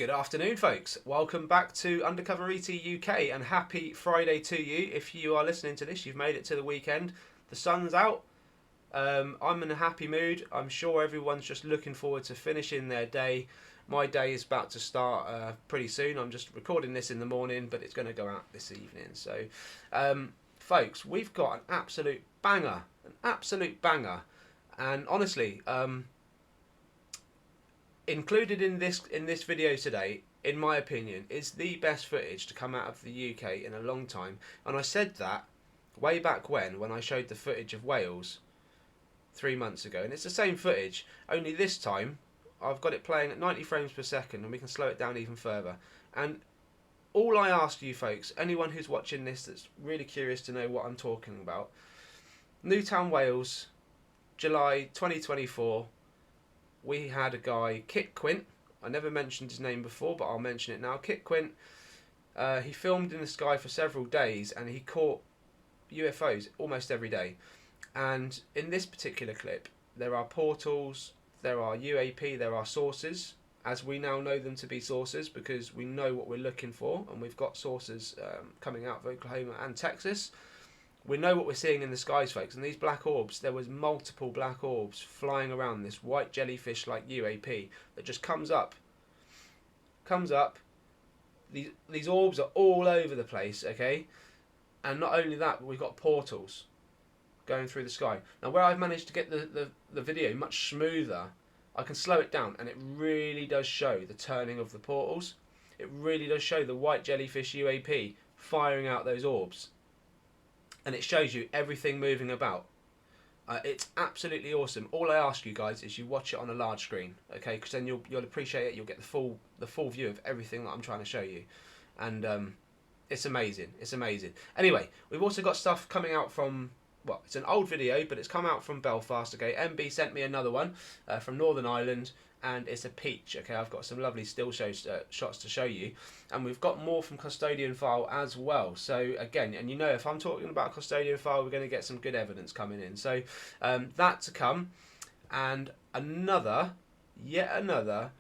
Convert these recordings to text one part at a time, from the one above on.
Good afternoon, folks. Welcome back to Undercover ET UK, and happy Friday to you. If you are listening to this, you've made it to the weekend. The sun's out. I'm in a happy mood. I'm sure everyone's just looking forward to finishing their day. My day is about to start pretty soon. I'm just recording this in the morning, but it's going to go out this evening. So, folks, we've got an absolute banger. And honestly, included in this video today, in my opinion, is the best footage to come out of the UK in a long time. And I said that way back when I showed the footage of Wales 3 months ago. And it's the same footage, only this time I've got it playing at 90 frames per second, and we can slow it down even further. And all I ask you folks, anyone who's watching this that's really curious to know what I'm talking about, Newtown, Wales, July 2024, we had a guy, Kit Quint. I never mentioned his name before, but I'll mention it now. Kit Quint, he filmed in the sky for several days, and he caught UFOs almost every day. And in this particular clip, there are portals, there are UAP, there are sources, as we now know them to be sources, because we know what we're looking for, and we've got sources coming out of Oklahoma and Texas. We know what we're seeing in the skies, folks, and these black orbs, there was multiple black orbs flying around this white jellyfish-like UAP that just comes up. These orbs are all over the place, okay? And not only that, but we've got portals going through the sky. Now, where I've managed to get the video much smoother, I can slow it down, and it really does show the turning of the portals. It really does show the white jellyfish UAP firing out those orbs. And it shows you everything moving about. It's absolutely awesome. All I ask you guys is you watch it on a large screen, okay? Because then you'll appreciate it. You'll get the full view of everything that I'm trying to show you, and it's amazing. It's amazing. Anyway, we've also got stuff coming out from, well, it's an old video, but it's come out from Belfast. Okay, MB sent me another one from Northern Ireland, and it's a peach. Okay, I've got some lovely still shots to show you, and we've got more from Custodian File as well. So again, and you know, if I'm talking about Custodian File, we're going to get some good evidence coming in. So that to come, and yet another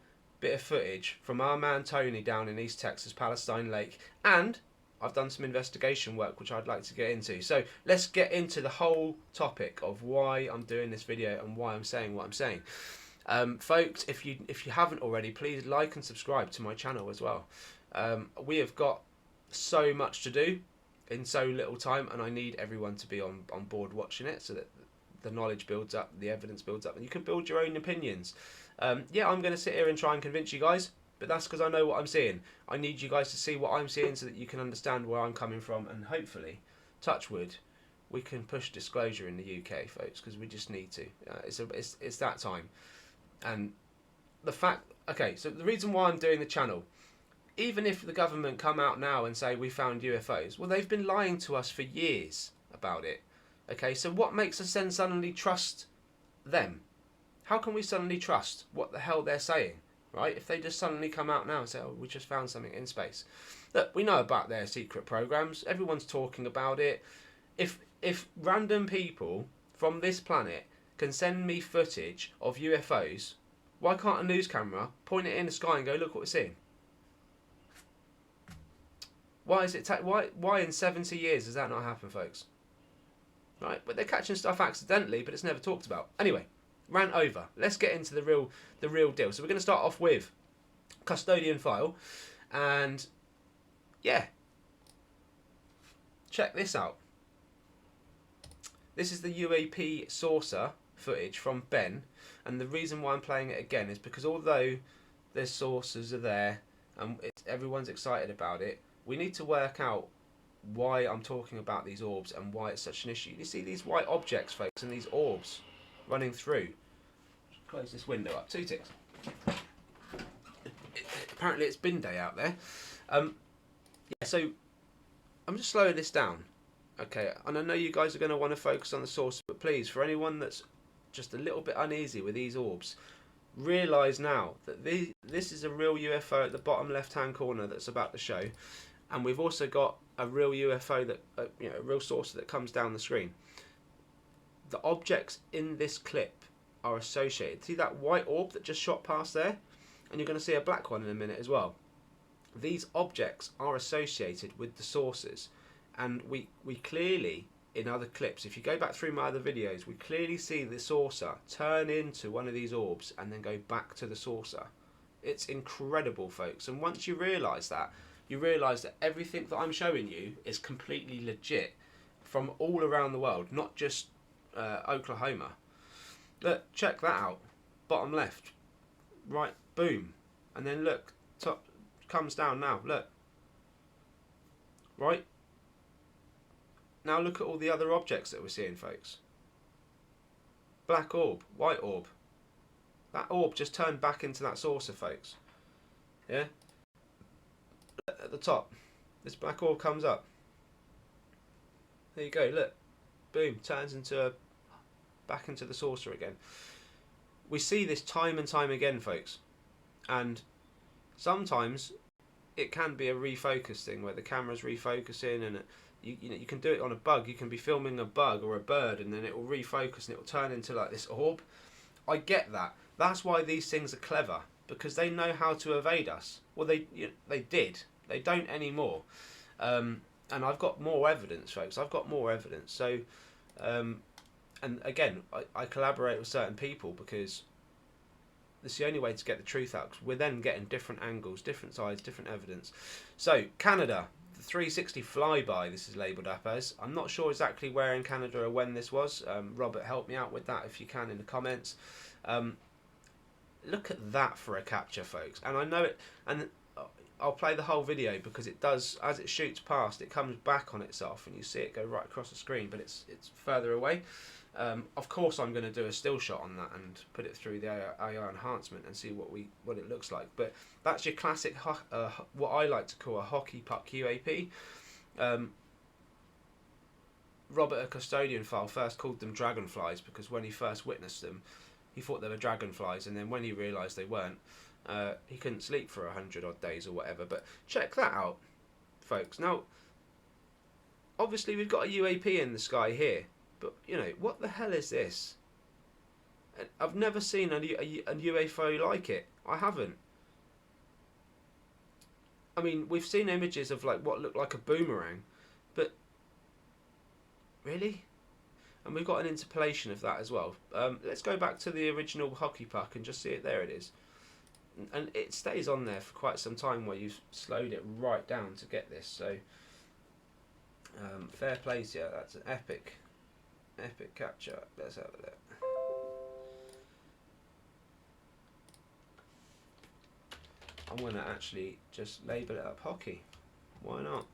bit of footage from our man Tony down in East Texas, Palestine Lake, and I've done some investigation work which I'd like to get into. So let's get into the whole topic of why I'm doing this video and why I'm saying what I'm saying. Folks, if you haven't already, please like and subscribe to my channel as well. We have got so much to do in so little time, and I need everyone to be on board watching it so that the knowledge builds up, the evidence builds up, and you can build your own opinions. Yeah, I'm going to sit here and try and convince you guys, but that's because I know what I'm seeing. I need you guys to see what I'm seeing so that you can understand where I'm coming from, and hopefully, touch wood, we can push disclosure in the UK, folks, because we just need to. It's that time. And the fact, okay, so the reason why I'm doing the channel, even if the government come out now and say we found UFOs, well, they've been lying to us for years about it. Okay, so what makes us then suddenly trust them? How can we suddenly trust what the hell they're saying, right? If they just suddenly come out now and say, oh, we just found something in space. Look, we know about their secret programs. Everyone's talking about it. If random people from this planet can send me footage of UFOs, why can't a news camera point it in the sky and go, look what we're seeing? Why is it why in 70 years does that not happen, folks? Right, but they're catching stuff accidentally, but it's never talked about. Anyway, rant over. Let's get into the real deal. So we're going to start off with Custodian File, and yeah, check this out. This is the UAP saucer footage from Ben, and the reason why I'm playing it again is because although the sources are there and everyone's excited about it, we need to work out why I'm talking about these orbs and why it's such an issue. You see these white objects, folks, and these orbs running through. Just close this window up. 2 ticks. Apparently it's bin day out there. Yeah, so I'm just slowing this down. Okay, and I know you guys are going to want to focus on the source, but please, for anyone that's just a little bit uneasy with these orbs, realise now that this is a real UFO at the bottom left-hand corner that's about to show, and we've also got a real UFO that, a real saucer that comes down the screen. The objects in this clip are associated. See that white orb that just shot past there? and you're going to see a black one in a minute as well. These objects are associated with the sources, and we clearly, in other clips, if you go back through my other videos, we clearly see the saucer turn into one of these orbs and then go back to the saucer. It's incredible, folks, and once you realise that, you realise that everything that I'm showing you is completely legit from all around the world, not just Oklahoma. Look, check that out. Bottom left. Right, boom. And then look, top comes down now, look. Right? Now look at all the other objects that we're seeing, folks. Black orb, white orb. That orb just turned back into that saucer, folks. Yeah? At the top, this black orb comes up. There you go, look. Boom, turns into back into the saucer again. We see this time and time again, folks. And sometimes it can be a refocus thing where the camera's refocusing, and you can do it on a bug. You can be filming a bug or a bird, and then it will refocus and it will turn into like this orb. I get that. That's why these things are clever, because they know how to evade us. Well, they did. They don't anymore. And I've got more evidence, folks. I've got more evidence. So, and again, I collaborate with certain people because it's the only way to get the truth out. Cause we're then getting different angles, different sides, different evidence. So, Canada, the 360 flyby, this is labelled up as. I'm not sure exactly where in Canada or when this was. Robert, help me out with that if you can in the comments. Look at that for a capture, folks. And I know it, and I'll play the whole video because it does, as it shoots past, it comes back on itself and you see it go right across the screen, but it's further away. Of course I'm going to do a still shot on that and put it through the AI enhancement and see what it looks like. But that's your classic, what I like to call a hockey puck UAP. Robert, a custodian file, first called them dragonflies because when he first witnessed them, he thought they were dragonflies, and then when he realised they weren't, he couldn't sleep for 100 odd days or whatever. But check that out, folks. Now, obviously we've got a UAP in the sky here, but you know, what the hell is this? I've never seen a UFO like it. I haven't. I mean, we've seen images of like what looked like a boomerang, but really? And we've got an interpolation of that as well. Let's go back to the original hockey puck and just see it. There it is. And it stays on there for quite some time where you've slowed it right down to get this. So fair play to you. That's an epic capture. Let's have a look. I'm going to actually just label it up hockey. Why not?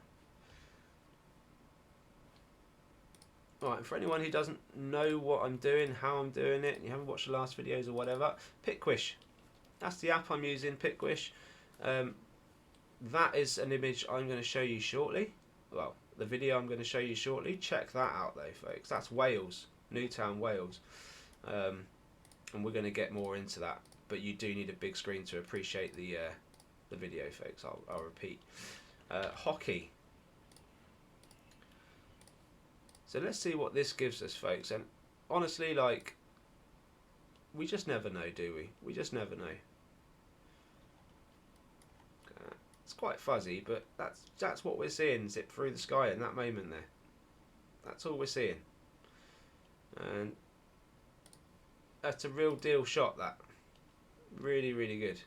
Right, for anyone who doesn't know what I'm doing, how I'm doing it, and you haven't watched the last videos or whatever, Pickwish. That's the app I'm using, Pickwish. That is an image I'm going to show you shortly. Well, the video I'm going to show you shortly. Check that out though, folks. That's Wales, Newtown, Wales. And we're going to get more into that. But you do need a big screen to appreciate the video, folks. I'll repeat. Hockey. So let's see what this gives us, folks. And honestly, like, we just never know, do we? We just never know. It's quite fuzzy, but that's what we're seeing zip through the sky in that moment there. That's all we're seeing. And that's a real deal shot, that. Really, really good.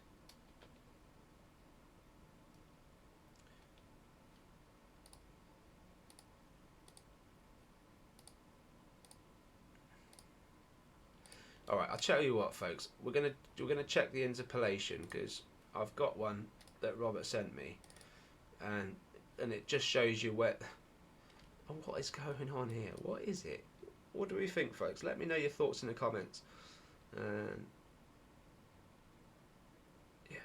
Alright, I'll tell you what, folks. We're gonna check the interpolation because I've got one that Robert sent me, and it just shows you where. Oh, what is going on here? What is it? What do we think, folks? Let me know your thoughts in the comments. Yeah,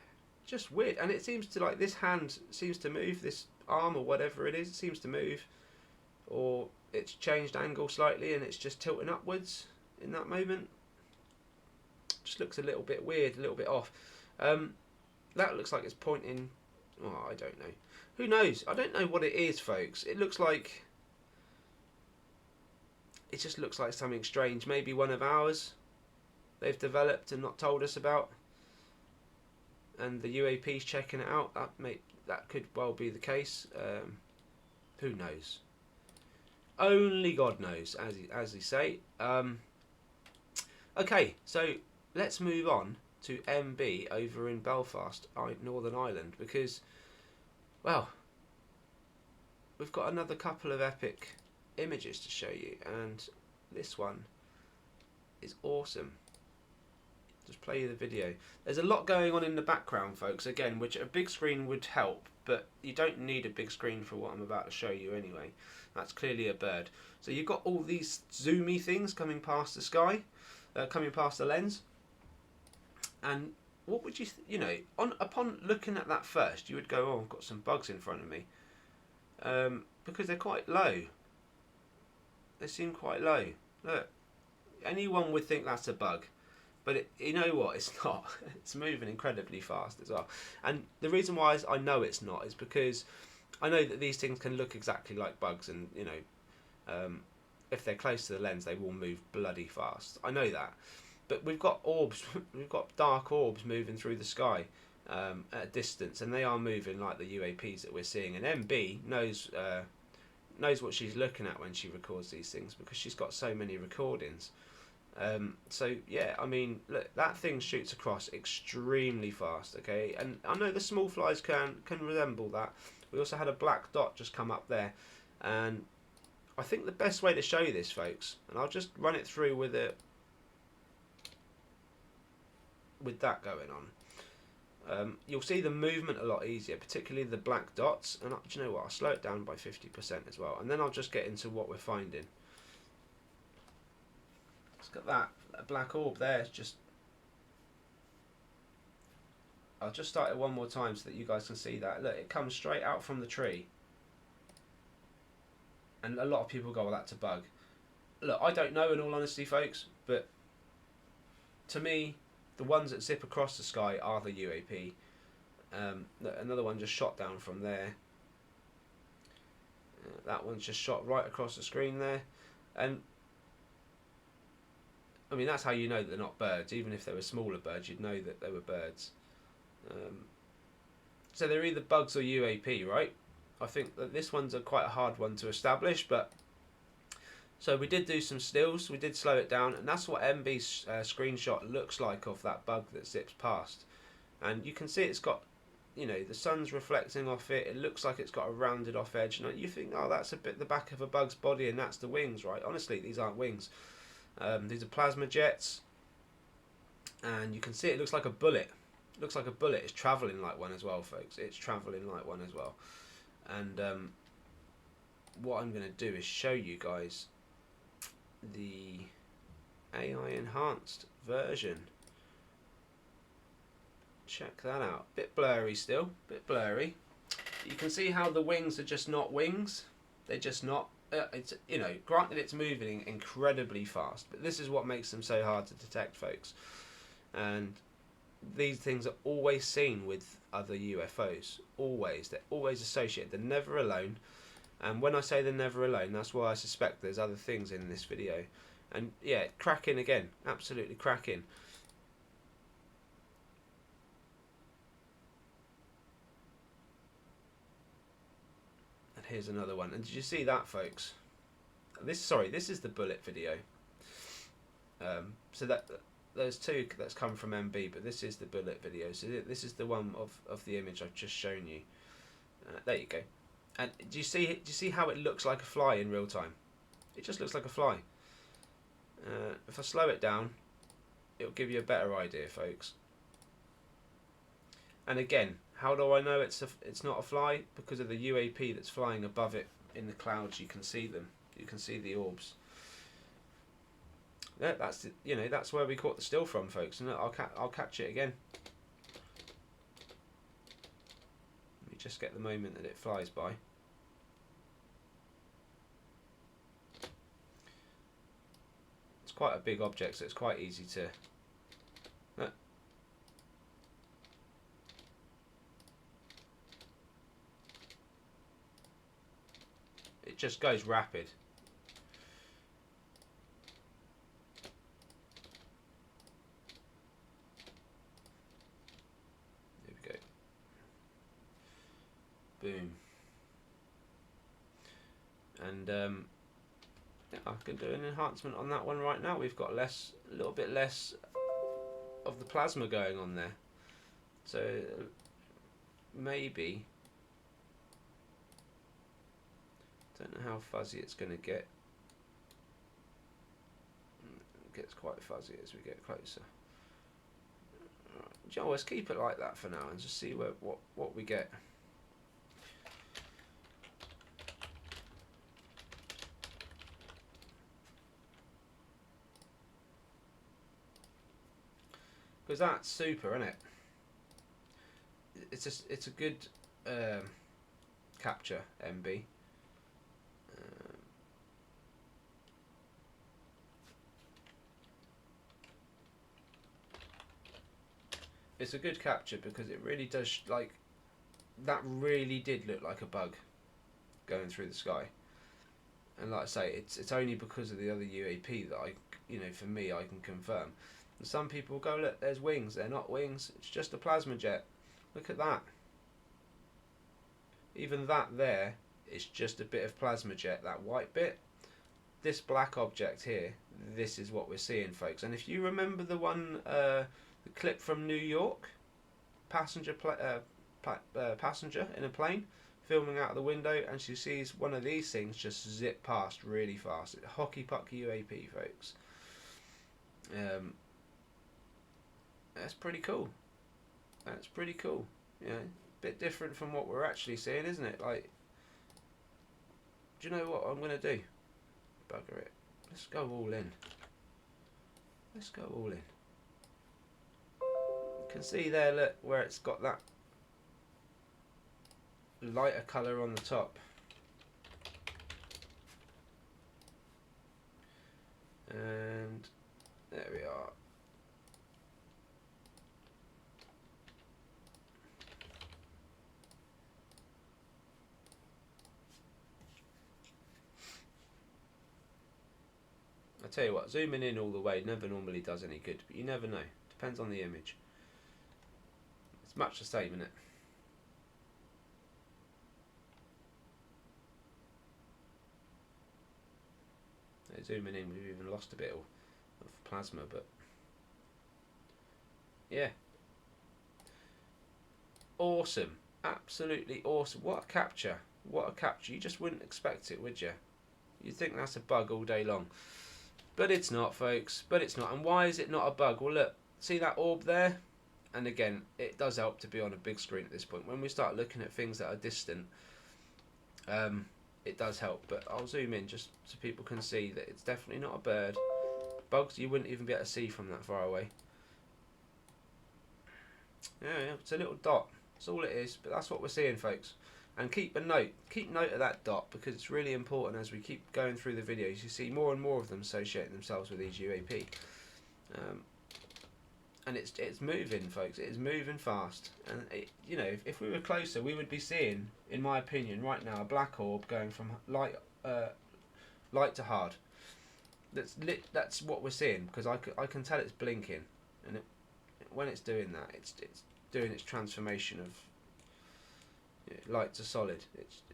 just weird. And it seems to, like, this hand seems to move, this arm or whatever it is, it seems to move, or it's changed angle slightly and it's just tilting upwards in that moment. Just looks a little bit weird, a little bit off. That looks like it's pointing. Oh, I don't know. Who knows? I don't know what it is, folks. It looks like. It just looks like something strange. Maybe one of ours they've developed and not told us about. and the UAP's checking it out. That could well be the case. Who knows? Only God knows, as they say. Okay, so let's move on to MB over in Belfast, Northern Ireland, because, well, we've got another couple of epic images to show you, and this one is awesome. Just play you the video. There's a lot going on in the background, folks, again, which a big screen would help, but you don't need a big screen for what I'm about to show you anyway. That's clearly a bird. So you've got all these zoomy things coming past the sky, coming past the lens, and what would you, upon looking at that first, you would go, oh, I've got some bugs in front of me, because they're quite low. They seem quite low. Look, anyone would think that's a bug. But you know what? It's not. It's moving incredibly fast as well. And the reason why I know it's not is because I know that these things can look exactly like bugs, and if they're close to the lens, they will move bloody fast. I know that. But we've got orbs. We've got dark orbs moving through the sky at a distance, and they are moving like the UAPs that we're seeing. And MB knows what she's looking at when she records these things, because she's got so many recordings. So yeah, I mean, look, that thing shoots across extremely fast, okay, and I know the small flies can resemble that. We also had a black dot just come up there, and I think the best way to show you this, folks, and I'll just run it through with that going on. You'll see the movement a lot easier, particularly the black dots, and do you know what, I'll slow it down by 50% as well, and then I'll just get into what we're finding. Got that black orb there. It's just, I'll just start it one more time so that you guys can see that. Look, it comes straight out from the tree, and a lot of people go, well, that's a bug. Look, I don't know, in all honesty, folks, but to me, the ones that zip across the sky are the UAP. Another one just shot down from there. That one's just shot right across the screen there, and I mean, that's how you know that they're not birds. Even if they were smaller birds, you'd know that they were birds. So they're either bugs or UAP, right? I think that this one's quite a hard one to establish, but so we did do some stills. We did slow it down, and that's what MB's screenshot looks like of that bug that zips past. And you can see it's got, the sun's reflecting off it. It looks like it's got a rounded off edge. And you think, oh, that's a bit the back of a bug's body, and that's the wings, right? Honestly, these aren't wings. These are plasma jets, and you can see it looks like a bullet. It looks like a bullet. It's travelling like one as well, folks. It's travelling like one as well. And what I'm going to do is show you guys the AI enhanced version. Check that out. Bit blurry still, bit blurry. You can see how the wings are just not wings. They're just not. It's, granted it's moving incredibly fast, but this is what makes them so hard to detect, folks. And these things are always seen with other UFOs. Always. They're always associated. They're never alone. And when I say they're never alone, that's why I suspect there's other things in this video. And yeah, cracking again. Absolutely cracking. Here's another one, and did you see that, folks? This is the bullet video. So that there's two that's come from MB, but this is the bullet video. So this is the one of the image I've just shown you. There you go. And do you see how it looks like a fly in real time? It just looks like a fly. If I slow it down, it'll give you a better idea, folks. And again, how do I know it's not a fly? Because of the UAP that's flying above it in the clouds. You can see them. You can see the orbs. Yeah, that's where we caught the still from, folks. And I'll catch it again. Let me just get the moment that it flies by. It's quite a big object, so it's quite easy to. It just goes rapid. Boom. And yeah, I can do an enhancement on that one right now. We've got a little bit less of the plasma going on there. So maybe, don't know how fuzzy it's going to get. It gets quite fuzzy as we get closer. Right. Do you know, let's keep it like that for now and just see what we get. Because that's super, isn't it? It's a good capture, MB. It's a good capture because it really does, like, that really did look like a bug going through the sky. And like I say, it's only because of the other UAP that for me, I can confirm. And some people go, look, there's wings. They're not wings. It's just a plasma jet. Look at that. Even that there is just a bit of plasma jet. That white bit. This black object here, this is what we're seeing, folks. And if you remember the one, the clip from New York, passenger in a plane, filming out of the window, and she sees one of these things just zip past really fast. Hockey puck UAP, folks. That's pretty cool. That's pretty cool. You know, bit different from what we're actually seeing, isn't it? Like, do you know what I'm gonna do? Bugger it. Let's go all in. Let's go all in. You can see there, look, where it's got that lighter colour on the top. And there we are. I tell you what, zooming in all the way never normally does any good, but you never know. Depends on the image. It's much the same, isn't it? Zooming in, we've even lost a bit of plasma, but yeah. Awesome. Absolutely awesome. What a capture. What a capture. You just wouldn't expect it, would you? You'd think that's a bug all day long. But it's not, folks. But it's not. And why is it not a bug? Well, look. See that orb there? And again, it does help to be on a big screen at this point. When we start looking at things that are distant, it does help. But I'll zoom in just so people can see that it's definitely not a bird. Bugs you wouldn't even be able to see from that far away. Yeah, it's a little dot. That's all it is. But that's what we're seeing, folks. And keep note of that dot, because it's really important as we keep going through the videos. You see more and more of them associating themselves with these UAP. And it's moving, folks. It is moving fast. And if we were closer, we would be seeing, in my opinion, right now, a black orb going from light to hard. That's what we're seeing, because I can tell it's blinking, and when it's doing that, it's doing its transformation of light to solid.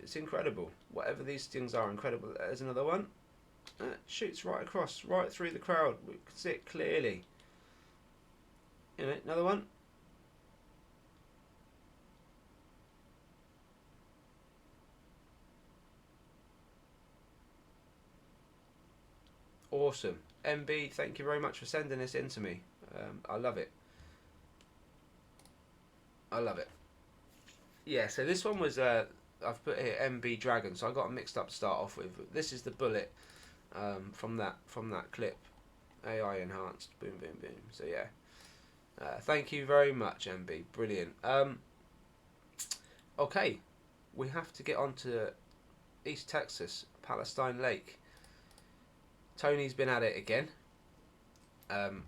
It's incredible. Whatever these things are, incredible. There's another one. It shoots right across, right through the crowd. We can see it clearly. Another one. Awesome. MB, thank you very much for sending this in to me. I love it. I love it. Yeah, so this one was, I've put here MB Dragon, so I got them mixed up to start off with. This is the bullet from that clip. AI enhanced. Boom, boom, boom. So yeah. Thank you very much, MB. Brilliant. Okay, we have to get on to East Texas, Palestine Lake. Tony's been at it again. And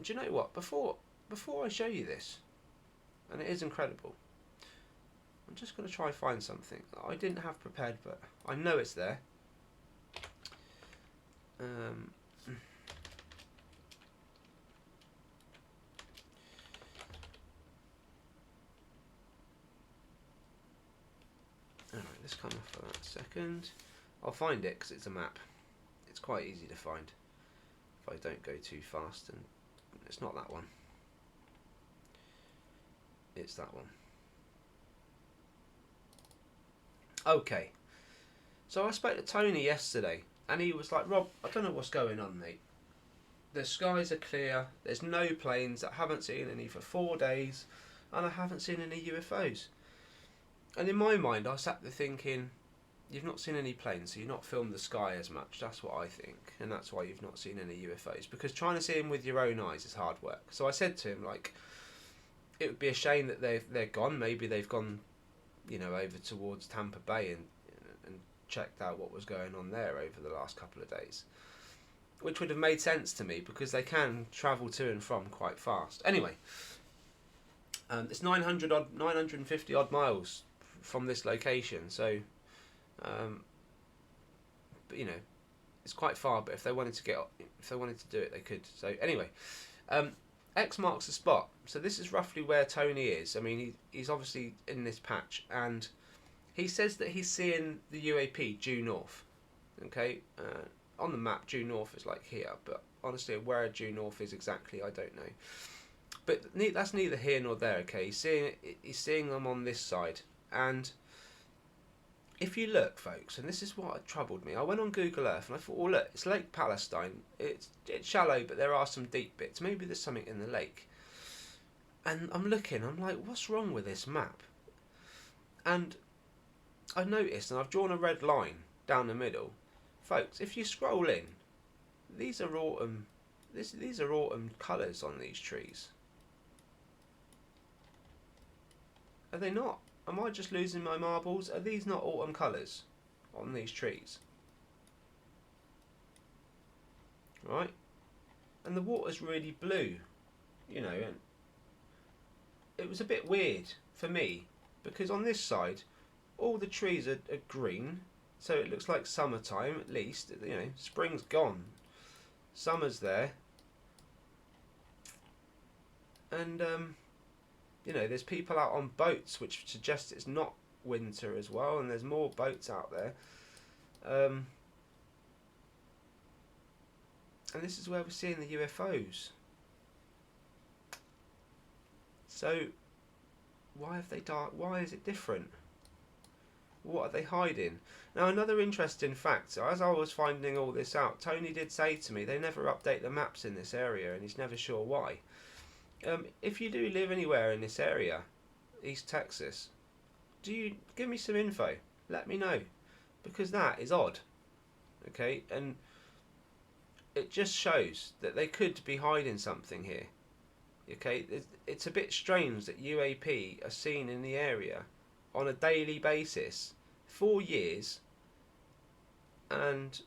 do you know what? Before I show you this, and it is incredible, I'm just going to try and find something that I didn't have prepared, but I know it's there. this come off for that second. I'll find it because it's a map. It's quite easy to find if I don't go too fast, and it's not that one. It's that one. Okay. So I spoke to Tony yesterday, and he was like, Rob, I don't know what's going on, mate. The skies are clear, there's no planes, I haven't seen any for 4 days, and I haven't seen any UFOs. And in my mind, I sat there thinking, you've not seen any planes, so you've not filmed the sky as much. That's what I think, and that's why you've not seen any UFOs. Because trying to see them with your own eyes is hard work. So I said to him, like, it would be a shame that they're gone. Maybe they've gone, you know, over towards Tampa Bay and checked out what was going on there over the last couple of days, which would have made sense to me because they can travel to and from quite fast. Anyway, it's 950 odd miles from this location, so but, you know, it's quite far. But if they wanted to do it, they could. So anyway, X marks the spot. So this is roughly where Tony is. I mean, he's obviously in this patch, and he says that he's seeing the UAP due north. Okay, on the map, due north is like here, but honestly, where due north is exactly, I don't know. But that's neither here nor there. Okay, he's seeing them on this side, and if you look, folks, and this is what troubled me, I went on Google Earth and I thought, oh look, it's Lake Palestine. It's shallow, but there are some deep bits. Maybe there's something in the lake. And I'm looking, I'm like, what's wrong with this map? And I noticed, and I've drawn a red line down the middle, folks. If you scroll in, these are autumn. These are autumn colours on these trees. Are they not? Am I just losing my marbles? Are these not autumn colours on these trees? Right? And the water's really blue, you know, and it was a bit weird for me because on this side all the trees are green, so it looks like summertime at least. You know, spring's gone, summer's there, and you know, there's people out on boats, which suggests it's not winter as well, and there's more boats out there. And this is where we're seeing the UFOs. So, why have they dark? Why is it different? What are they hiding? Now, another interesting fact, as I was finding all this out, Tony did say to me they never update the maps in this area, and he's never sure why. If you do live anywhere in this area, East Texas, do you give me some info? Let me know, because that is odd. Okay, and it just shows that they could be hiding something here. Okay, it's a bit strange that UAP are seen in the area on a daily basis, 4 years, and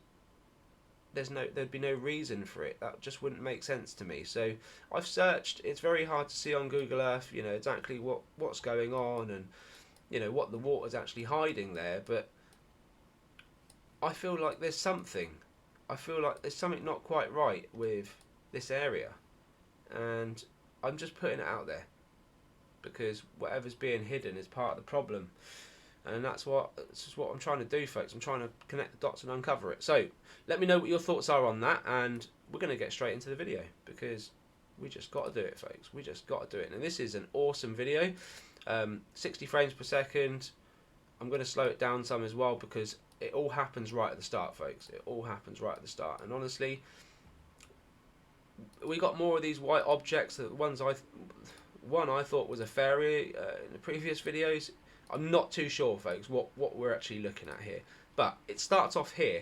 there'd be no reason for it. That just wouldn't make sense to me. So I've searched. It's very hard to see on Google Earth, you know, exactly what's going on and, you know, what the water's actually hiding there. But I feel like there's something. I feel like there's something not quite right with this area, and I'm just putting it out there because whatever's being hidden is part of the problem. And that's what I'm trying to do, folks. I'm trying to connect the dots and uncover it. So let me know what your thoughts are on that, and we're going to get straight into the video because we just got to do it, folks. We just got to do it. And this is an awesome video, 60 frames per second. I'm going to slow it down some as well because it all happens right at the start, folks. It all happens right at the start. And honestly, we got more of these white objects. The ones one I thought was a fairy in the previous videos. I'm not too sure, folks, what we're actually looking at here. But it starts off here,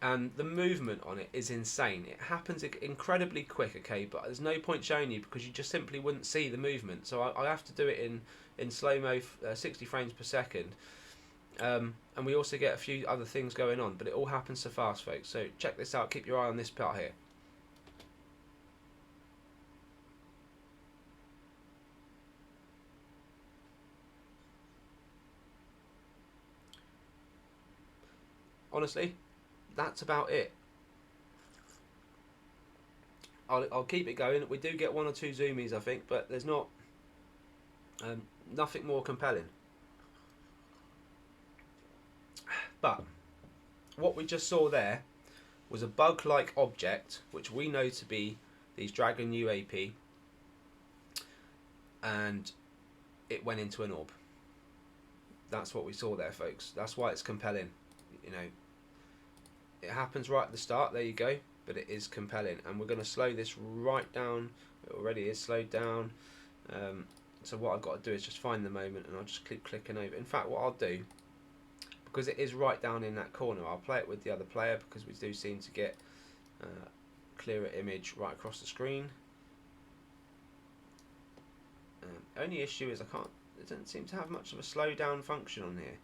and the movement on it is insane. It happens incredibly quick, okay, but there's no point showing you because you just simply wouldn't see the movement. So I have to do it in slow-mo, 60 frames per second. And we also get a few other things going on, but it all happens so fast, folks. So check this out. Keep your eye on this part here. Honestly, that's about it. I'll keep it going. We do get 1 or 2 zoomies, I think, but there's not nothing more compelling. But what we just saw there was a bug-like object, which we know to be these Dragon UAP, and it went into an orb. That's what we saw there, folks. That's why it's compelling. You know, it happens right at the start. There you go. But it is compelling, and we're going to slow this right down. It already is slowed down. So what I've got to do is just find the moment, and I'll just keep clicking over. In fact, what I'll do, because it is right down in that corner, I'll play it with the other player, because we do seem to get clearer image right across the screen. Only issue is it doesn't seem to have much of a slow down function on here.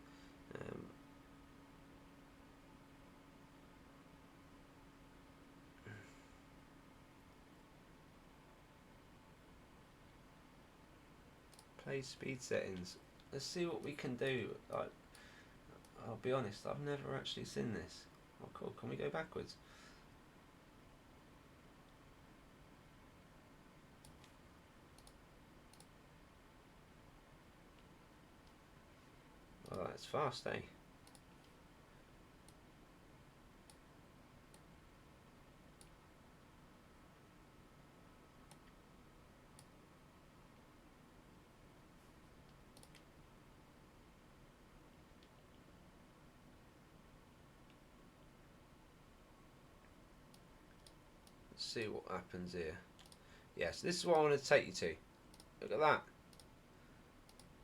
Play speed settings. Let's see what we can do. I'll be honest, I've never actually seen this. Oh cool, can we go backwards? Oh, that's fast, eh? Let's see what happens here. Yes, this is what I want to take you to. Look at that.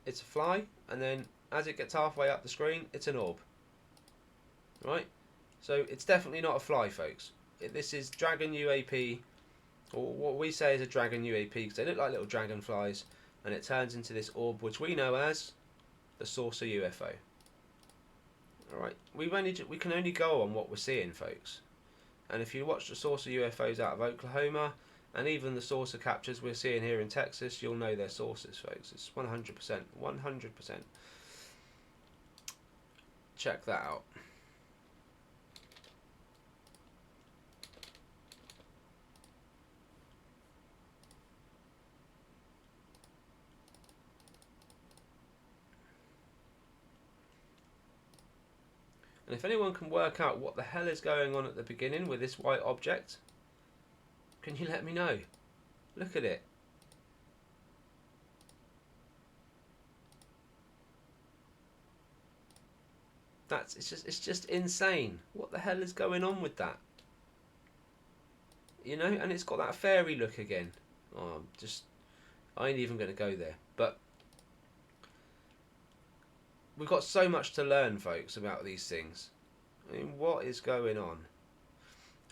It's a fly, and then as it gets halfway up the screen, it's an orb. Right? So it's definitely not a fly, folks. This is Dragon UAP, or what we say is a Dragon UAP, because they look like little dragonflies, and it turns into this orb, which we know as the Saucer UFO. Alright, we can only go on what we're seeing, folks. And if you watch the Saucer UFOs out of Oklahoma, and even the saucer captures we're seeing here in Texas, you'll know they're saucers, folks. It's 100%. 100%. Check that out. And if anyone can work out what the hell is going on at the beginning with this white object, can you let me know? Look at it. It's just insane. What the hell is going on with that? You know, and it's got that fairy look again. Oh, I ain't even going to go there. But we've got so much to learn, folks, about these things. I mean, what is going on?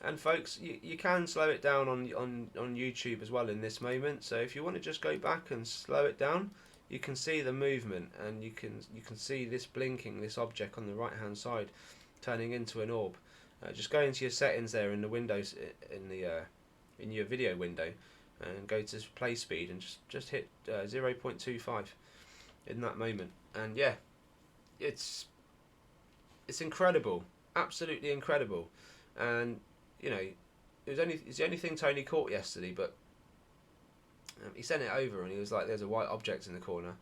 And folks, you can slow it down on YouTube as well in this moment. So if you want to just go back and slow it down, you can see the movement, and you can see this blinking, this object on the right hand side turning into an orb. Just go into your settings there in the windows in your video window, and go to play speed, and just hit 0.25 in that moment. And yeah, it's incredible, absolutely incredible. And you know, it's the only thing Tony caught yesterday, but he sent it over and he was like, there's a white object in the corner,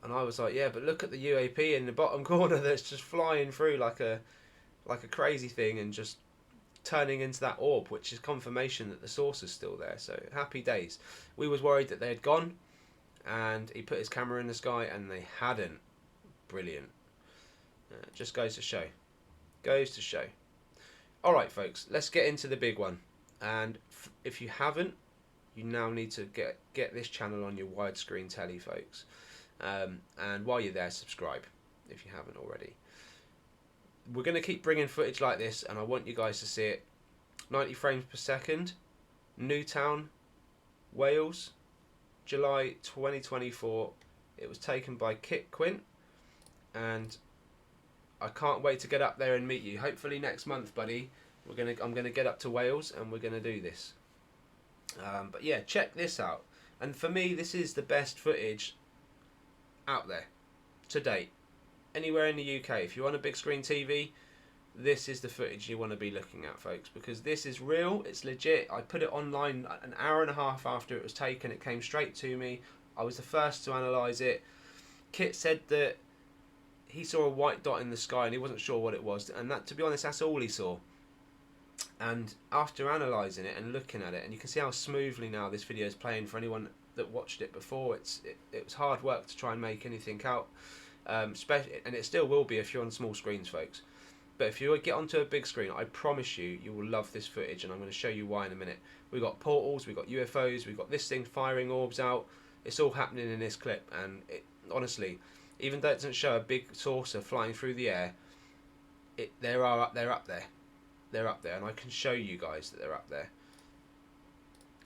and I was like, yeah, but look at the UAP in the bottom corner that's just flying through like a crazy thing, and just turning into that orb, which is confirmation that the source is still there. So happy days. We was worried that they had gone, and he put his camera in the sky and they hadn't. Brilliant. Just goes to show. Alright folks, let's get into the big one. And if you haven't, you now need to get this channel on your widescreen telly, folks. And while you're there, subscribe if you haven't already. We're going to keep bringing footage like this, and I want you guys to see it. 90 frames per second. Newtown, Wales, July 2024. It was taken by Kit Quint, and I can't wait to get up there and meet you. Hopefully next month, buddy. I'm gonna get up to Wales, and we're gonna do this. But yeah, check this out. And for me, this is the best footage out there to date. Anywhere in the UK, if you want a big screen TV, this is the footage you want to be looking at, folks, because this is real, it's legit. I put it online an hour and a half after it was taken. It came straight to me. I was the first to analyse it. Kit said that he saw a white dot in the sky and he wasn't sure what it was, and that, to be honest, that's all he saw. And after analysing it and looking at it, and you can see how smoothly now this video is playing for anyone that watched it before. It was hard work to try and make anything out, and it still will be if you're on small screens, folks. But if you get onto a big screen, I promise you, you will love this footage, and I'm going to show you why in a minute. We've got portals, we've got UFOs, we've got this thing firing orbs out. It's all happening in this clip, and honestly, even though it doesn't show a big saucer flying through the air, they're up there. They're up there, and I can show you guys that they're up there.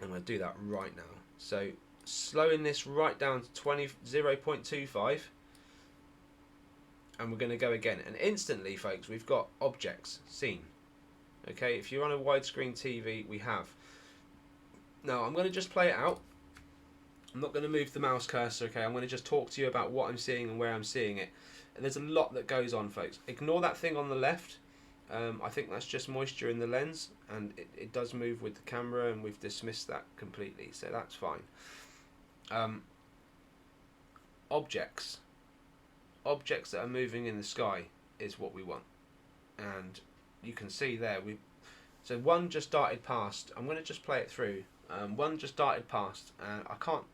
I'm going to do that right now. So, slowing this right down to 0.25, and we're going to go again. And instantly, folks, we've got objects seen. Okay, if you're on a widescreen TV, we have. Now, I'm going to just play it out. I'm not going to move the mouse cursor, okay? I'm going to just talk to you about what I'm seeing and where I'm seeing it. And there's a lot that goes on, folks. Ignore that thing on the left. I think that's just moisture in the lens, and it does move with the camera, and we've dismissed that completely, so that's fine. Objects that are moving in the sky is what we want, and you can see there so one just darted past. I'm going to just play it through. One just darted past, and I can't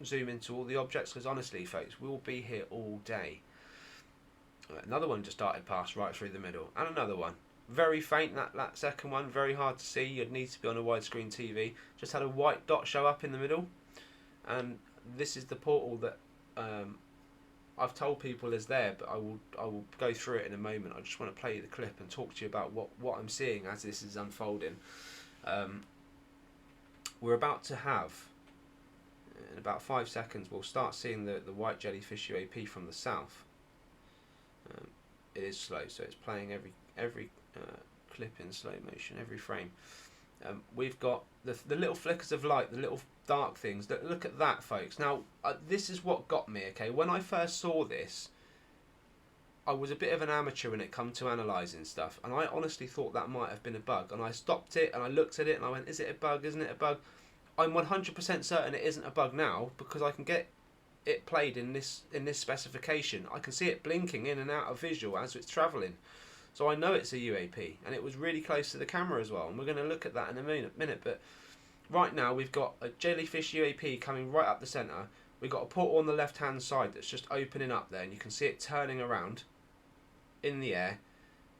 zoom into all the objects because honestly, folks, we'll be here all day. Another one just darted past right through the middle, and another one. Very faint, that second one, very hard to see. You'd need to be on a widescreen TV. Just had a white dot show up in the middle, and this is the portal that I've told people is there, but I will go through it in a moment. I just want to play you the clip and talk to you about what I'm seeing as this is unfolding. We're about to have, in about 5 seconds, we'll start seeing the white jellyfish UAP from the south. It is slow, so it's playing every clip in slow motion, every frame. We've got the little flickers of light, the little dark things. Look at that, folks. Now, this is what got me, okay? When I first saw this, I was a bit of an amateur when it come to analysing stuff, and I honestly thought that might have been a bug. And I stopped it, and I looked at it, and I went, is it a bug? Isn't it a bug? I'm 100% certain it isn't a bug now, because I can get it played in this specification. I can see it blinking in and out of visual as it's travelling. So I know it's a UAP, and it was really close to the camera as well, and we're going to look at that in a minute. But right now we've got a jellyfish UAP coming right up the centre. We've got a portal on the left hand side that's just opening up there, and you can see it turning around in the air.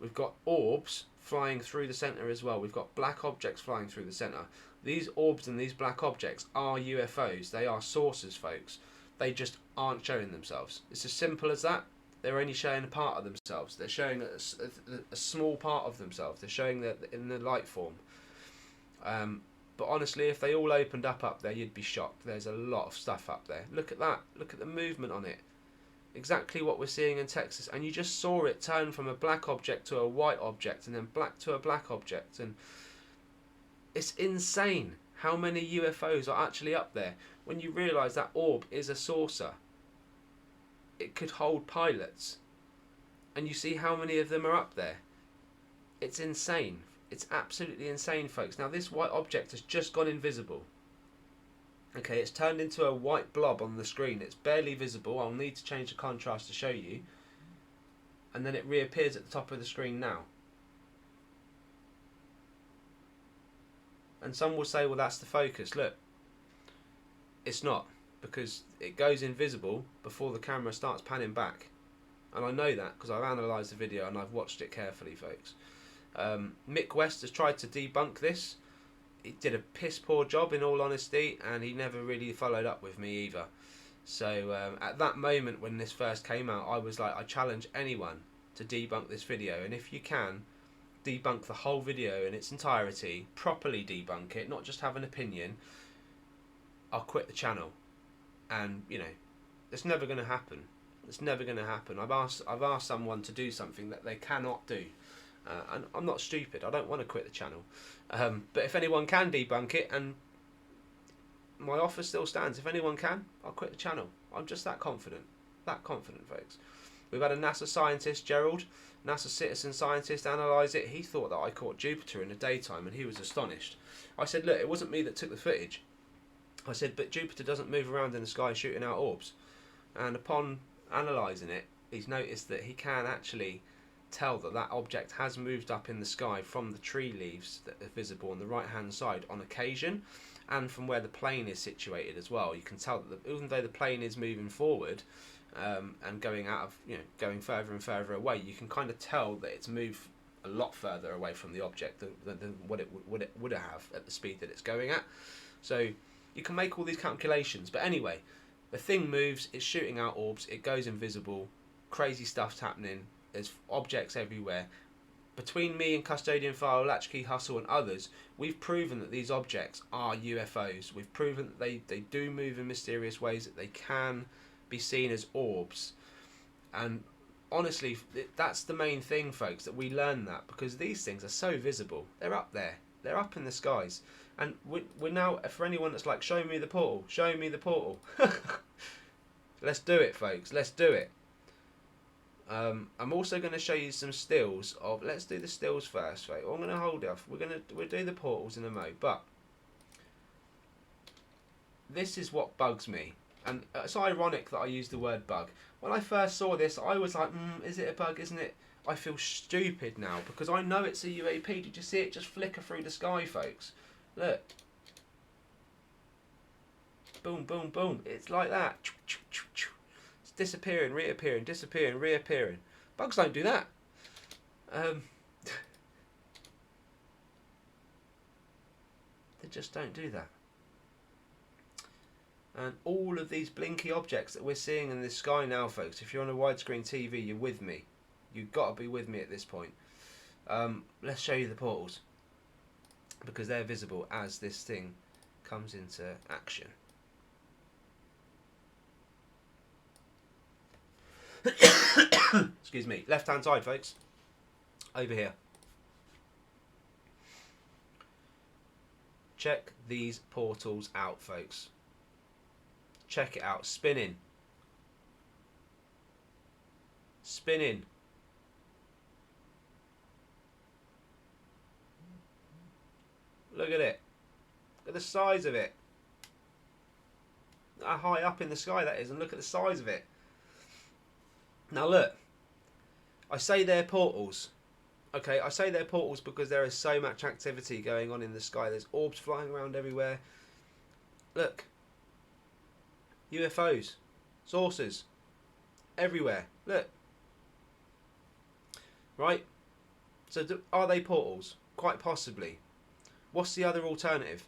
We've got orbs flying through the centre as well. We've got black objects flying through the centre. These orbs and these black objects are UFOs. They are saucers, folks. They just aren't showing themselves. It's as simple as that. They're only showing a part of themselves. They're showing a small part of themselves. They're showing that in the light form. But honestly, if they all opened up there, you'd be shocked. There's a lot of stuff up there. Look at that. Look at the movement on it. Exactly what we're seeing in Texas. And you just saw it turn from a black object to a white object, and then black to a black object. And it's insane how many UFOs are actually up there. When you realise that orb is a saucer, it could hold pilots, and you see how many of them are up there. It's insane. It's absolutely insane, folks. Now this white object has just gone invisible. Okay, it's turned into a white blob on the screen. It's barely visible. I'll need to change the contrast to show you. And then it reappears at the top of the screen now. And some will say, well, that's the focus. Look, it's not, because it goes invisible before the camera starts panning back. And I know that because I've analysed the video and I've watched it carefully, folks. Mick West has tried to debunk this. He did a piss poor job, in all honesty, and he never really followed up with me either. So at that moment when this first came out, I was like, I challenge anyone to debunk this video, and if you can, debunk the whole video in its entirety, properly debunk it, not just have an opinion, I'll quit the channel. And you know, it's never going to happen. It's never going to happen. I've asked someone to do something that they cannot do, and I'm not stupid. I don't want to quit the channel. But if anyone can debunk it, and my offer still stands, if anyone can, I'll quit the channel. I'm just that confident, folks. We've had a NASA scientist, Gerald, NASA citizen scientist, analyse it. He thought that I caught Jupiter in the daytime, and he was astonished. I said, look, it wasn't me that took the footage. I said, but Jupiter doesn't move around in the sky shooting out orbs. And upon analysing it, he's noticed that he can actually tell that that object has moved up in the sky from the tree leaves that are visible on the right hand side on occasion, and from where the plane is situated as well. You can tell that even though the plane is moving forward and going out of, going further and further away, you can kind of tell that it's moved a lot further away from the object than what it would have at the speed that it's going at. So you can make all these calculations. But anyway, the thing moves, it's shooting out orbs, it goes invisible, crazy stuff's happening, there's objects everywhere. Between me and Custodian File, Latchkey Hustle and others, we've proven that these objects are UFOs. We've proven that they do move in mysterious ways, that they can be seen as orbs. And honestly, that's the main thing, folks, that we learn that, because these things are so visible. They're up there. They're up in the skies. And we're now, for anyone that's like, show me the portal, show me the portal. Let's do it, folks. Let's do it. I'm also going to show you some stills of. Let's do the stills first, folks. I'm going to hold off. We'll do the portals in a mo. But this is what bugs me, and it's ironic that I use the word bug. When I first saw this, I was like, is it a bug? Isn't it? I feel stupid now because I know it's a UAP. Did you see it just flicker through the sky, folks? Look. Boom, boom, boom. It's like that. It's disappearing, reappearing, disappearing, reappearing. Bugs don't do that. They just don't do that. And all of these blinky objects that we're seeing in the sky now, folks, if you're on a widescreen TV, you're with me. You've got to be with me at this point. Let's show you the portals, because they're visible as this thing comes into action. Excuse me. Left hand side, folks. Over here. Check these portals out, folks. Check it out. Spinning. Spinning. Look at it. Look at the size of it. How high up in the sky that is, and look at the size of it. Now look, I say they're portals. Okay, I say they're portals because there is so much activity going on in the sky. There's orbs flying around everywhere. Look. UFOs. Saucers. Everywhere. Look. Right? So are they portals? Quite possibly. What's the other alternative?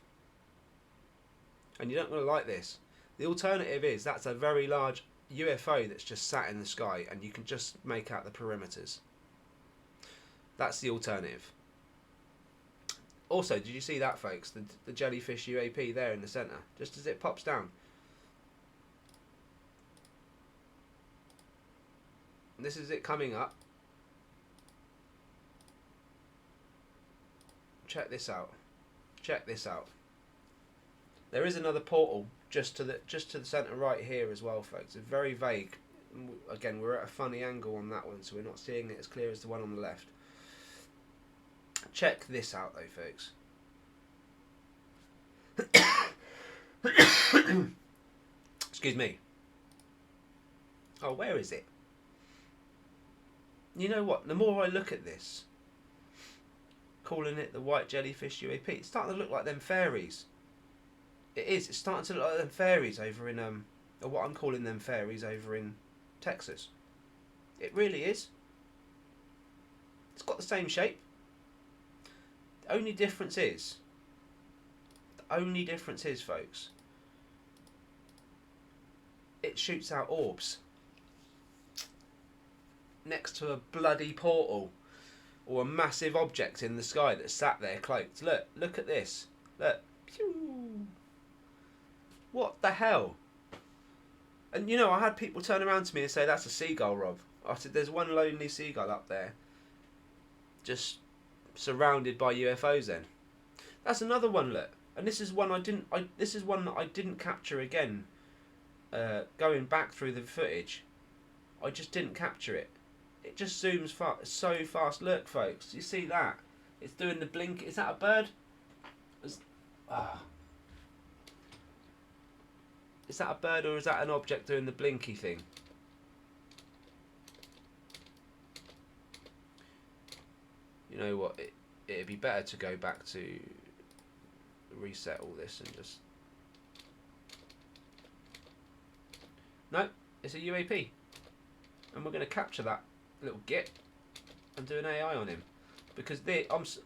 And you're not going to like this. The alternative is that's a very large UFO that's just sat in the sky and you can just make out the perimeters. That's the alternative. Also, did you see that, folks? The jellyfish UAP there in the centre, just as it pops down. And this is it coming up. Check this out. Check this out. There is another portal just to the centre right here as well, folks. It's very vague. Again, we're at a funny angle on that one, so we're not seeing it as clear as the one on the left. Check this out, though, folks. Excuse me. Oh, where is it? You know what? The more I look at this, calling it the white jellyfish UAP, it's starting to look like them fairies. It is. It's starting to look like them fairies over in or what I'm calling them fairies over in Texas. It really is. It's got the same shape. The only difference is, folks, it shoots out orbs next to a bloody portal or a massive object in the sky that's sat there cloaked. Look at this. Look. Pew. What the hell? And you know, I had people turn around to me and say, that's a seagull, Rob. I said, there's one lonely seagull up there, just surrounded by UFOs then. That's another one, look. And this is one this is one that I didn't capture again, going back through the footage. I just didn't capture it. It just zooms so fast. Look, folks, you see that? It's doing the blink. Is that a bird? Is that a bird or is that an object doing the blinky thing? You know what? It'd be better to go back to reset all this and just. No, it's a UAP, and we're going to capture that little git and do an AI on him, because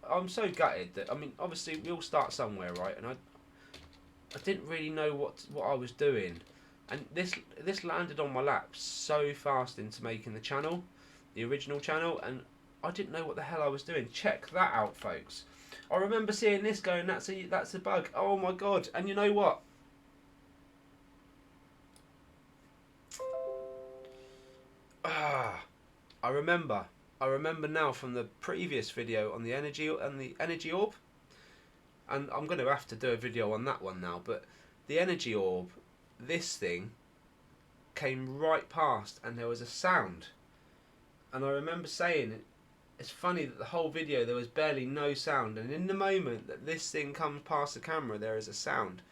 I'm so gutted that, I mean, obviously we all start somewhere, right? And I didn't really know what I was doing, and this landed on my lap so fast into making the channel, the original channel, and I didn't know what the hell I was doing. Check that out, folks. I remember seeing this going, that's a bug. Oh my god! And you know what? I remember now from the previous video on the energy orb, and I'm going to have to do a video on that one now. But the energy orb, this thing came right past, and there was a sound, and I remember saying it. It's funny that the whole video there was barely no sound, and in the moment that this thing comes past the camera, there is a sound.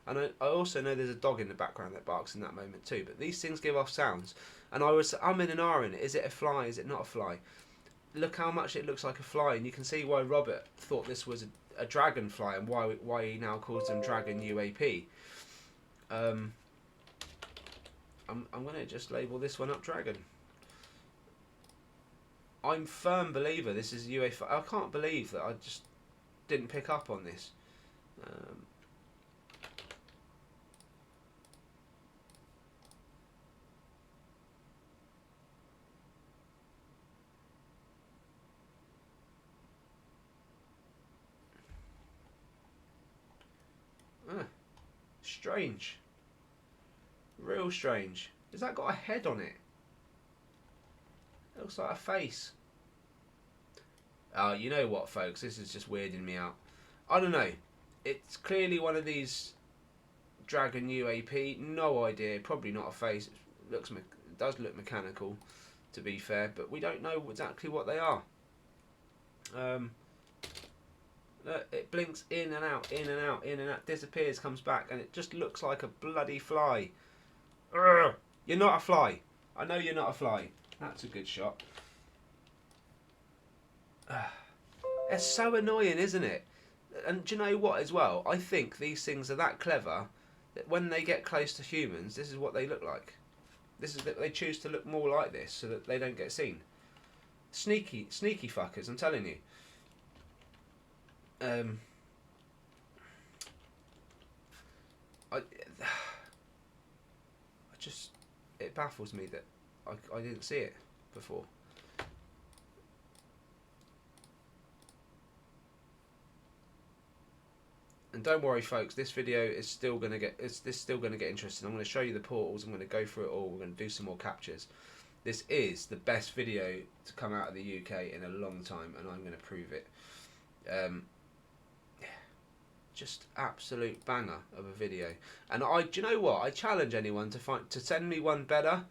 And I also know there's a dog in the background that barks in that moment too. But these things give off sounds, and I'm in an R in it. Is it a fly? Is it not a fly? Look how much it looks like a fly, and you can see why Robert thought this was a dragonfly, and why he now calls them dragon UAP. I'm gonna just label this one up dragon. I'm firm believer this is UFO. I can't believe that I just didn't pick up on this. Strange. Real strange. Has that got a head on it? It looks like a face. You know what, folks? This is just weirding me out. I don't know. It's clearly one of these dragon UAP. No idea. Probably not a face. It does look mechanical, to be fair, but we don't know exactly what they are. Look, it blinks in and out, in and out, in and out, disappears, comes back, and it just looks like a bloody fly. Urgh! You're not a fly. I know you're not a fly. That's a good shot. It's so annoying, isn't it? And do you know what as well? I think these things are that clever that when they get close to humans, this is what they look like. This is that they choose to look more like this so that they don't get seen. Sneaky fuckers, I'm telling you. It baffles me that I didn't see it before. And don't worry, folks. This video is still gonna get interesting. I'm going to show you the portals. I'm going to go through it all. We're going to do some more captures. This is the best video to come out of the UK in a long time, and I'm going to prove it. Just absolute banger of a video. And do you know what? I challenge anyone to send me one better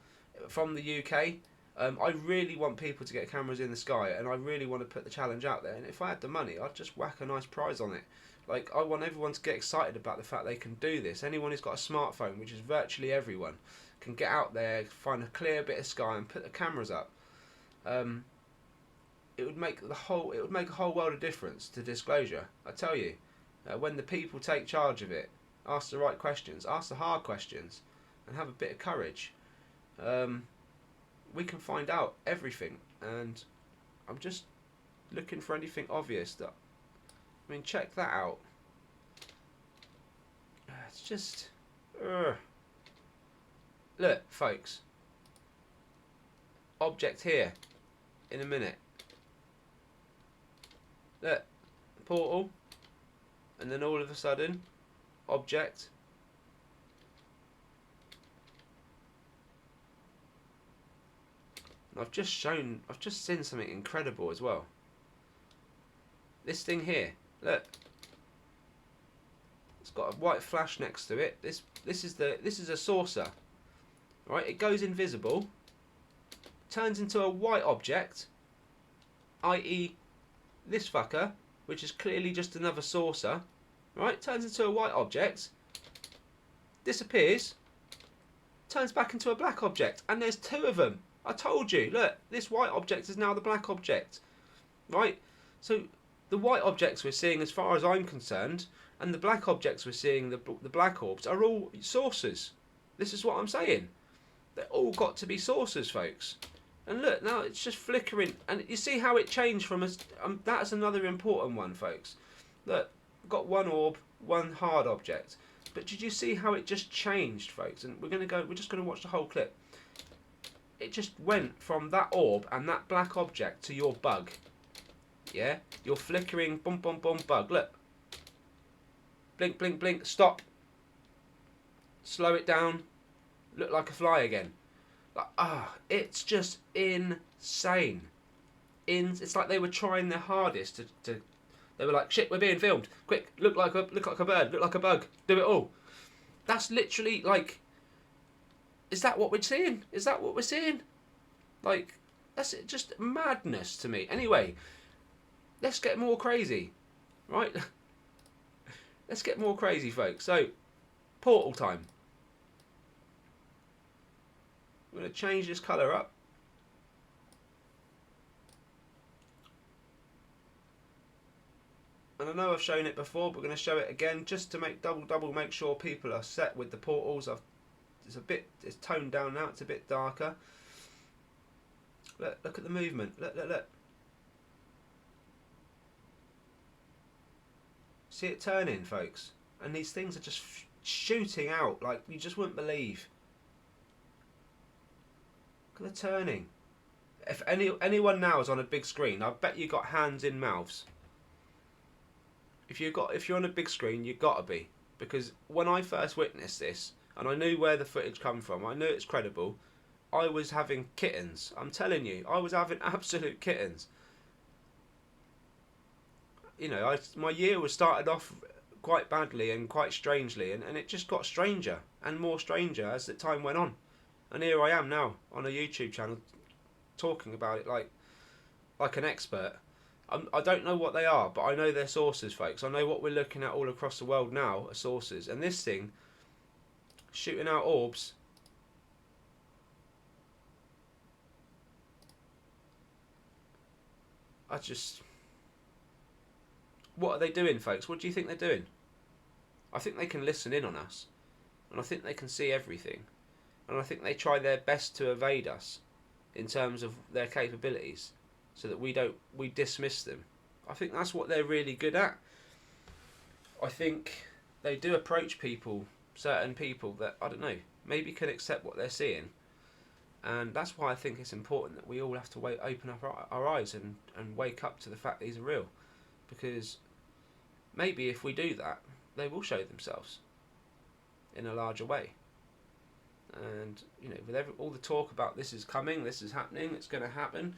from the UK. I really want people to get cameras in the sky, and I really want to put the challenge out there. And if I had the money, I'd just whack a nice prize on it. Like, I want everyone to get excited about the fact they can do this. Anyone who's got a smartphone, which is virtually everyone, can get out there, find a clear bit of sky, and put the cameras up. It would make a whole world of difference to disclosure. I tell you. When the people take charge of it, ask the right questions, ask the hard questions, and have a bit of courage, we can find out everything. And I'm just looking for anything obvious that, I mean, check that out. It's just, look, folks. Object here, in a minute. Look, portal. And then all of a sudden, object. And I've just seen something incredible as well. This thing here, look. It's got a white flash next to it. This is a saucer. Right? It goes invisible, turns into a white object, i.e. this fucker, which is clearly just another saucer, right? Turns into a white object, disappears, turns back into a black object, and there's two of them. I told you, look, this white object is now the black object, right? So the white objects we're seeing, as far as I'm concerned, and the black objects we're seeing, the black orbs, are all saucers. This is what I'm saying. They're all got to be saucers, folks. And look, now it's just flickering. And you see how it changed from us. That's another important one, folks. Look, we've got one orb, one hard object. But did you see how it just changed, folks? And we're just going to watch the whole clip. It just went from that orb and that black object to your bug. Yeah? Your flickering, boom, boom, boom, bug. Look. Blink, blink, blink, stop. Slow it down. Look like a fly again. Like, it's just insane. It's like they were trying their hardest to. They were like, shit, we're being filmed. Quick, look like a bird, look like a bug, do it all. That's literally like. Is that what we're seeing? Is that what we're seeing? Like, that's just madness to me. Anyway, let's get more crazy, right? Let's get more crazy, folks. So, portal time. I'm going to change this colour up. And I know I've shown it before, but we're going to show it again just to make make sure people are set with the portals. It's toned down now. It's a bit darker. Look at the movement. Look. See it turning, folks. And these things are just shooting out like you just wouldn't believe. Look at the turning. If anyone now is on a big screen, I bet you got hands in mouths. If you're on a big screen, you gotta be, because when I first witnessed this, and I knew where the footage come from, I knew it's credible. I was having kittens. I'm telling you, I was having absolute kittens. You know, my year was started off quite badly and quite strangely, and it just got stranger and more stranger as the time went on. And here I am now on a YouTube channel talking about it like an expert. I don't know what they are, but I know they're sources, folks. I know what we're looking at all across the world now are sources. And this thing, shooting out orbs, what are they doing, folks? What do you think they're doing? I think they can listen in on us. And I think they can see everything. And I think they try their best to evade us in terms of their capabilities, so that we dismiss them. I think that's what they're really good at. I think they do approach people, certain people that, I don't know, maybe can accept what they're seeing. And that's why I think it's important that we all have to open up our eyes and wake up to the fact that these are real. Because maybe if we do that, they will show themselves in a larger way. And, you know, with all the talk about this is coming, this is happening, it's going to happen,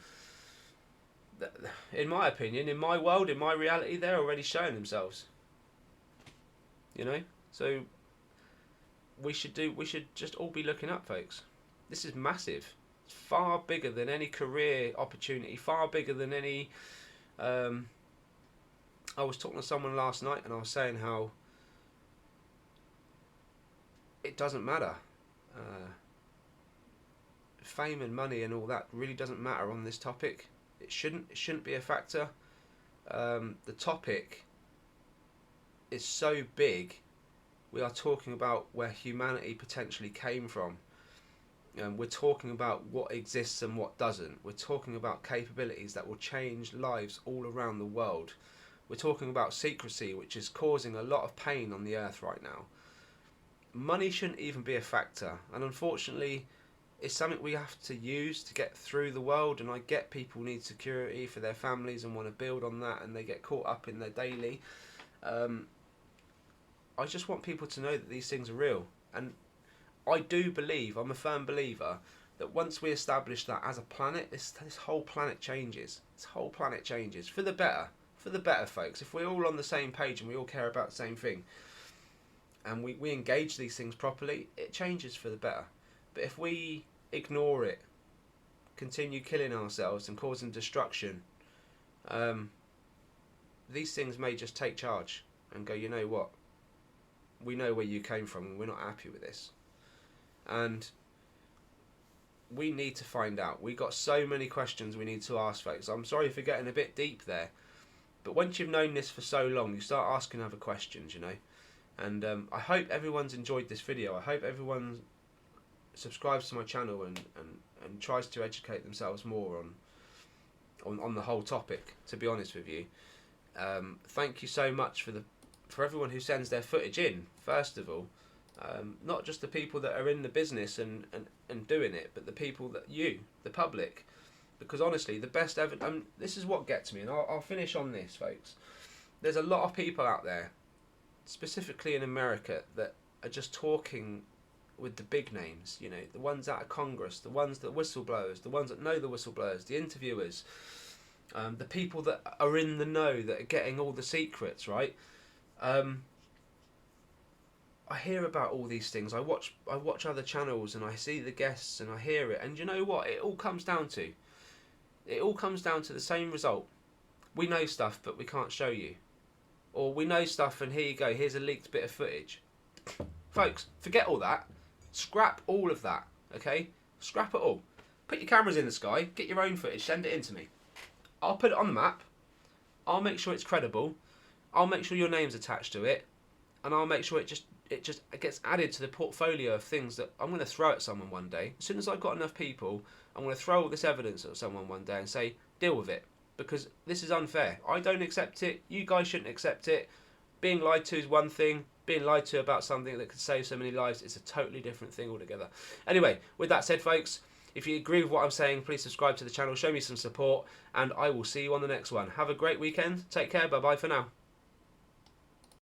in my opinion, in my world, in my reality, they're already showing themselves. You know? So we should just all be looking up, folks. This is massive. It's far bigger than any career opportunity, far bigger than any... I was talking to someone last night and I was saying how it doesn't matter. Fame and money and all that really doesn't matter on this topic. It shouldn't be a factor. The topic is so big. We are talking about where humanity potentially came from. We're talking about what exists and what doesn't. We're talking about capabilities that will change lives all around the world. We're talking about secrecy, which is causing a lot of pain on the earth right now. Money shouldn't even be a factor, and unfortunately it's something we have to use to get through the world. And I get people need security for their families and want to build on that, and they get caught up in their daily. I just want people to know that these things are real, and I do believe, I'm a firm believer, that once we establish that as a planet, this whole planet changes. This whole planet changes for the better. For the better, folks. If we're all on the same page and we all care about the same thing, and we engage these things properly, it changes for the better. But if we ignore it, continue killing ourselves and causing destruction, these things may just take charge and go, you know what, we know where you came from and we're not happy with this. And we need to find out. We got so many questions we need to ask, folks. I'm sorry for getting a bit deep there, But once you've known this for so long, you start asking other questions, you know. And I hope everyone's enjoyed this video. I hope everyone subscribes to my channel and tries to educate themselves more on the whole topic, to be honest with you. Thank you so much for everyone who sends their footage in, first of all. Not just the people that are in the business and doing it, but the people that the public. Because honestly, the best evidence, this is what gets me, and I'll finish on this, folks. There's a lot of people out there, specifically in America, that are just talking with the big names, you know, the ones out of Congress, the ones that whistleblowers, the ones that know the whistleblowers, the interviewers, the people that are in the know, that are getting all the secrets, right? I hear about all these things. I watch other channels and I see the guests and I hear it, and you know what? It all comes down to the same result. We know stuff, but we can't show you, or we know stuff and here you go. Here's a leaked bit of footage, folks. Forget all that. Scrap all of that. Okay, scrap it all. Put your cameras in the sky. Get your own footage. Send it in to me. I'll put it on the map. I'll make sure it's credible. I'll make sure your name's attached to it, and I'll make sure it gets added to the portfolio of things that I'm going to throw at someone one day. As soon as I've got enough people, I'm going to throw all this evidence at someone one day and say, deal with it, because this is unfair. I don't accept it. You guys shouldn't accept it. Being lied to is one thing. Being lied to about something that could save so many lives is a totally different thing altogether. Anyway, with that said, folks, if you agree with what I'm saying, please subscribe to the channel, show me some support, and I will see you on the next one. Have a great weekend. Take care. Bye-bye for now.